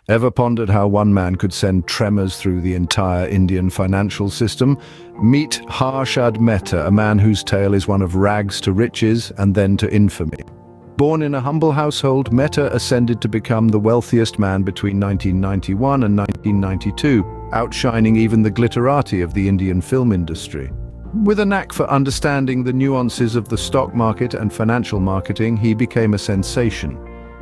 Ever pondered how one man could send tremors through the entire Indian financial system? Meet Harshad Mehta, a man whose tale is one of rags to riches and then to infamy. Born in a humble household, Mehta ascended to become the wealthiest man between 1991 and 1992, outshining even the glitterati of the Indian film industry. With a knack for understanding the nuances of the stock market and financial marketing, he became a sensation.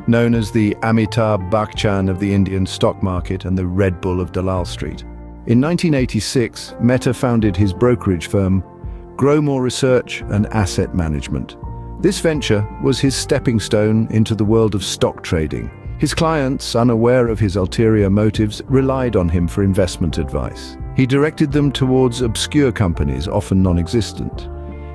Known as the Amitabh Bachchan of the Indian stock market and the Red Bull of Dalal Street. In 1986, Mehta founded his brokerage firm, Growmore Research and Asset Management. This venture was his stepping stone into the world of stock trading. His clients, unaware of his ulterior motives, relied on him for investment advice. He directed them towards obscure companies, often non-existent.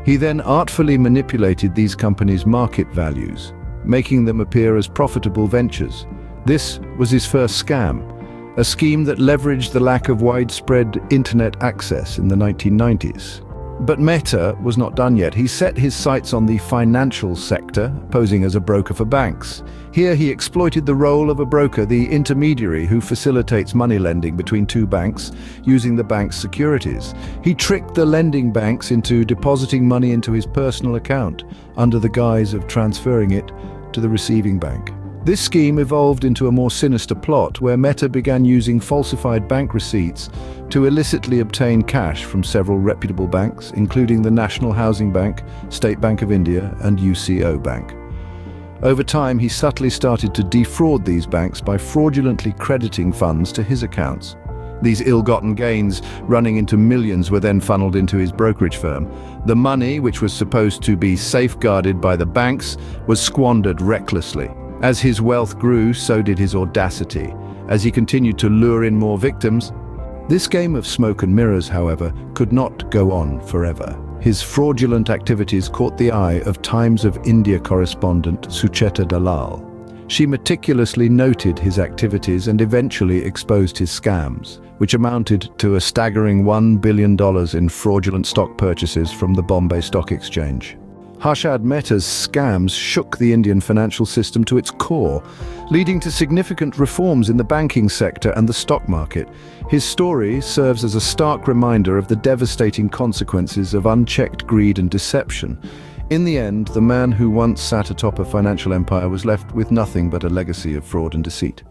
He then artfully manipulated these companies' market values, making them appear as profitable ventures. This was his first scam, a scheme that leveraged the lack of widespread internet access in the 1990s. But Mehta was not done yet. He set his sights on the financial sector, posing as a broker for banks. Here he exploited the role of a broker, the intermediary who facilitates money lending between two banks using the bank's securities. He tricked the lending banks into depositing money into his personal account under the guise of transferring it to the receiving bank. This scheme evolved into a more sinister plot where Mehta began using falsified bank receipts to illicitly obtain cash from several reputable banks, including the National Housing Bank, State Bank of India, and UCO Bank. Over time, he subtly started to defraud these banks by fraudulently crediting funds to his accounts. These ill-gotten gains, running into millions, were then funneled into his brokerage firm. The money, which was supposed to be safeguarded by the banks, was squandered recklessly. As his wealth grew, so did his audacity. As he continued to lure in more victims, this game of smoke and mirrors, however, could not go on forever. His fraudulent activities caught the eye of Times of India correspondent Sucheta Dalal. She meticulously noted his activities and eventually exposed his scams, which amounted to a staggering $1 billion in fraudulent stock purchases from the Bombay Stock Exchange. Harshad Mehta's scams shook the Indian financial system to its core, leading to significant reforms in the banking sector and the stock market. His story serves as a stark reminder of the devastating consequences of unchecked greed and deception. In the end, the man who once sat atop a financial empire was left with nothing but a legacy of fraud and deceit.